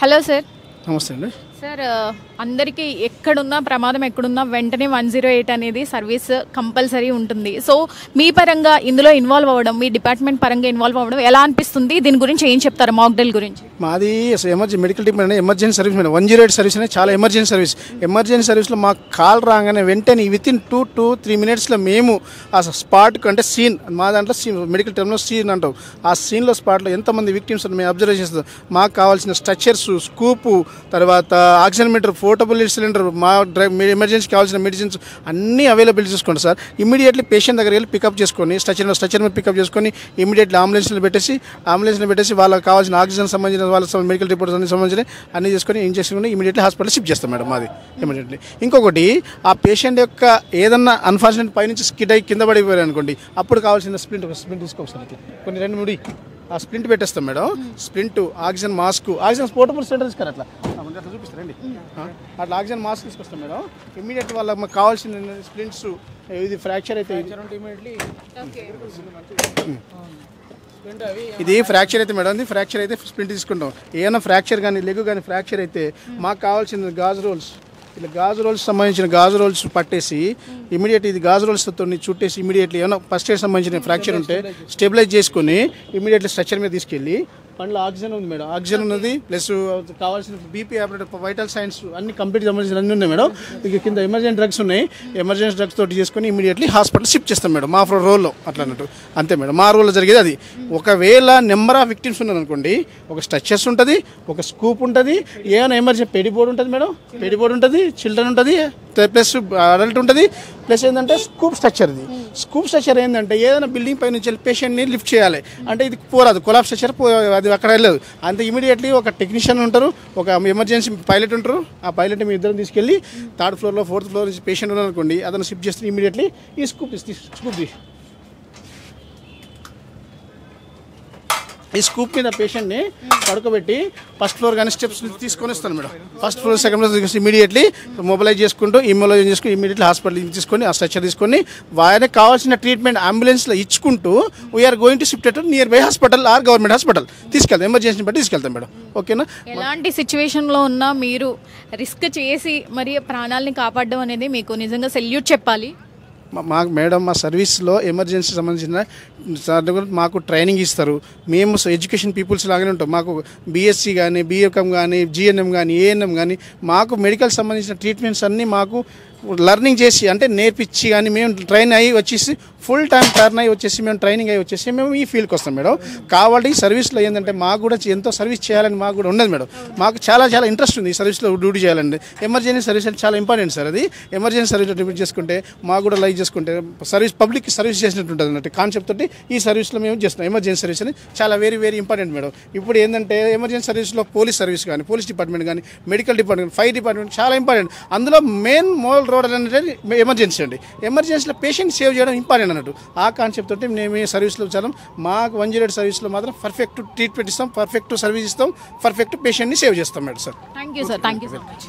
Hello sir. నమస్తే అండి. Sir, అందరికీ ఎక్కడున్నా ప్రమాదం ఎక్కడున్నా వెంటనే 108 అనేది సర్వీస్ కంపల్సరీ ఉంటుంది. సో మీ పరంగా ఇందులో ఇన్వాల్వ్ అవ్వడం, మీ డిపార్ట్మెంట్ పరంగా ఇన్వాల్వ్ అవ్వడం ఎలా అనిపిస్తుంది? దీని గురించి ఏం చెప్తారు మాక్ డ్రిల్ గురించి? మాది మెడికల్ టీమ్ అనేది ఎమర్జెన్సీ సర్వీస్ మేడం. 108 సర్వీస్ అనేది చాలా ఎమర్జెన్సీ సర్వీస్. ఎమర్జెన్సీ సర్వీస్లో మాకు కాల్ రాగానే వెంటనే వితిన్ 2 to 3 minutesలో మేము ఆ స్పాట్కి, అంటే సీన్, మా దాంట్లో మెడికల్ టర్మ్లో సీన్ అంటాం, ఆ సీన్లో స్పాట్లో ఎంతమంది విక్టిమ్స్ మేము అబ్జర్వ్ చేస్తాం. మాకు కావాల్సిన స్ట్రక్చర్స్, స్కూపు, తర్వాత ఆక్సిజన్ మీటర్, పోర్టబుల్ సిలిండర్, మా ఎమర్జెన్సీకి కావాల్సిన మెడిసిన్స్ అన్నీ అవైలబుల్ చేసుకోండి సార్. ఇమీడియట్లీ పేషెంట్ దగ్గరికి వెళ్ళి పికప్ చేసుకొని స్ట్రక్చర్ మీద పికప్ చేసుకొని ఇమీడియట్లీ అంబులెన్స్లో పెట్టేసి వాళ్ళకి కావాల్సిన ఆక్సిజన్ సంబంధించిన వాళ్ళ మెడికల్ రిపోర్ట్స్ అన్ని సంబంధించిన అన్నీ చేసుకొని ఇంజెక్షన్ ఇమీడియట్లీ హాస్పిటల్ షిఫ్ట్ చేస్తాం మేడం. మాది ఇమీడియట్లీ. ఇంకొకటి, ఆ పేషెంట్ యొక్క ఏదన్నా అన్ఫార్చునేట్ పైనుంచి స్కిడ్ అయ్యి కింద పడిపోయారు అనుకోండి, అప్పుడు కావాల్సిన స్ప్లింట్ తీసుకోవచ్చు. కొన్ని 2-3 ఆ స్ప్లింట్ పెట్టేస్తాం madam. Splint, oxygen mask, oxygen portable cylinder తీసుకుని అట్లా చూపిస్తారండి. అట్లా ఆక్సిజన్ మాస్క్ తీసుకొస్తాం మేడం. ఇమీడియట్ వాళ్ళకి మాకు కావాల్సిన స్ప్లింట్స్, ఇది ఫ్రాక్చర్ అయితే ఇది ఫ్రాక్చర్ అయితే మేడం, ఫ్రాక్చర్ అయితే స్ప్లింట్ తీసుకుంటాం. ఏమైనా ఫ్రాక్చర్ కానీ లెగ్ కానీ ఫ్రాక్చర్ అయితే మాకు కావాల్సిన గాజు రోల్స్, ఇలా గాజు రోల్స్ సంబంధించిన గాజు రోల్స్ పట్టేసి ఇమీడియట్ ఇది గాజు రోల్స్తో చుట్టేసి ఇమీడియట్లీ ఏమైనా ఫస్ట్ ఎయిడ్ సంబంధించిన ఫ్రాక్చర్ ఉంటే స్టెబిలైజ్ చేసుకుని ఇమీడియట్లీ స్ట్రక్చర్ మీద తీసుకెళ్ళి, పండ్లో ఆక్సిజన్ ఉంది మేడం, ఆక్సిజన్ ఉన్నది, ప్లస్ కావాల్సిన బీపీ ఆపరేటర్, వైటల్ సైన్స్ అన్ని కంప్లీట్ సంబంధించిన అన్నీ ఉన్నాయి మేడం. ఇక కింద ఎమర్జెన్సీ డ్రగ్స్ ఉన్నాయి, ఎమర్జెన్సీ డ్రగ్స్ తోటి చేసుకుని ఇమీడియట్లీ హాస్పిటల్ షిఫ్ట్ చేస్తాం మేడం. మా రోల్లో అట్లా అన్నట్టు అంతే మేడం. మా రోల్లో జరిగేది అది. ఒకవేళ నెంబర్ ఆఫ్ విక్టిమ్స్ ఉన్నారనుకోండి, ఒక స్ట్రక్చర్స్ ఉంటుంది, ఒక స్కూప్ ఉంటుంది, ఏమైనా ఎమర్జెన్సీ పెడిబోర్డ్ ఉంటుంది మేడం, పెడిబోర్డ్ ఉంటుంది, చిల్డ్రన్ ఉంటుంది, ప్లస్ అడల్ట్ ఉంటుంది, ప్లస్ ఏంటంటే స్కూప్ స్ట్రక్చర్. ఇది స్కూప్ స్ట్రక్చర్ ఏంటంటే ఏదైనా బిల్డింగ్ పై నుంచి పేషెంట్ని లిఫ్ట్ చేయాలి అంటే ఇది పోరాదు, కొలాబ్ స్ట్రక్చర్ అది అక్కడ వెళ్ళదు. అంతే ఇమీడియట్లీ ఒక టెక్నీషియన్ ఉంటారు, ఒక ఎమర్జెన్సీ పైలట్ ఉంటారు. ఆ పైలట్ మీ ఇద్దరం తీసుకెళ్ళి 3rd floor 4th floor నుంచి పేషెంట్ ఉన్నారనుకోండి, అతను షిఫ్ట్ చేస్తే ఇమీడియట్లీ ఈ స్కూప్ మీద పేషెంట్ని పడుకోబెట్టి 1st floor కానీ స్టెప్స్ తీసుకొని వస్తాను madam. 1st floor 2nd floor immediately mobilize చేసుకుంటూ ఇమీడియట్లీ హాస్పిటల్ తీసుకొని ఆ స్ట్రక్చర్ తీసుకొని వారికి కావాల్సిన ట్రీట్మెంట్ అంబులెన్స్లో ఇచ్చుకుంటూ we are going to shift to nearby hospital or government hospital తీసుకెళ్తాం. ఎమర్జెన్సీ బట్టి తీసుకెళ్తాం మేడం. ఓకేనా? ఎలాంటి సిచ్యువేషన్లో ఉన్నా మీరు రిస్క్ చేసి మరి ప్రాణాలని కాపాడడం అనేది మీకు నిజంగా సెల్యూట్ చెప్పాలి. మేడం మా సర్వీస్లో ఎమర్జెన్సీ సంబంధించిన మాకు ట్రైనింగ్ ఇస్తారు. మేము ఎడ్యుకేషన్ పీపుల్స్ లాగానే ఉంటాం. మాకు బీఎస్సీ కానీ, బీఎంకామ్ కానీ, జీఎన్ఎం కానీ, ఏఎన్ఎం కానీ మాకు మెడికల్ సంబంధించిన ట్రీట్మెంట్స్ అన్నీ మాకు లర్నింగ్ చేసి అంటే నేర్పించి కానీ మేము ట్రైన్ అయ్యి వచ్చేసి ఫుల్ టైం టర్న్ అయ్యి వచ్చేసి మేము ట్రైనింగ్ అయ్యి వచ్చేసి మేము ఈ ఫీల్డ్కి వస్తాం మేడం. కాబట్టి సర్వీస్లో ఏంటంటే మాకు కూడా ఎంతో సర్వీస్ చేయాలని మాకు కూడా ఉండదు మేడం. మాకు చాలా ఇంట్రెస్ట్ ఉంది ఈ సర్వీస్లో డ్యూటీ చేయాలండి. ఎమర్జెన్సీ సర్వీస్ అంటే చాలా ఇంపార్టెంట్ సార్. అది ఎమర్జెన్సీ సర్వీస్లో డ్యూటీ చేసుకుంటే మాకు కూడా లైక్ చేసుకుంటే సర్వీస్ పబ్లిక్కి సర్వీస్ చేసినట్టు ఉంటుంది అన్నట్టు కాన్సెప్ట్ తోటి ఈ సర్వీస్లో మేము చేస్తున్నాం. ఎమర్జెన్సీ సర్వీస్ అని చాలా వెరీ ఇంపార్టెంట్ మేడం. ఇప్పుడు ఏంటంటే ఎమర్జెన్సీ సర్వీస్లో పోలీస్ సర్వీస్ కానీ, పోలీస్ డిపార్ట్మెంట్ కానీ, మెడికల్ డిపార్ట్మెంట్, ఫైర్ డిపార్ట్మెంట్ చాలా ఇంపార్టెంట్. అందులో మెయిన్ రోడ్ అనేది ఎమర్జెన్సీ అండి. ఎమర్జెన్సీలో పేషెంట్ సేవ్ చేయడం ఇంపార్టెంట్ అన్నట్టు. ఆ కాన్సెప్ట్ తోటి మేము ఈ సర్వీస్లో చాలా మాకు 108 సర్వీస్లో మాత్రం పర్ఫెక్ట్ ట్రీట్మెంట్ ఇస్తాం, పర్ఫెక్ట్ సర్వీస్ ఇస్తాం, పర్ఫెక్ట్ పేషెంట్ని సేవ్ చేస్తాం madam. Sir thank you sir. Thank you so much.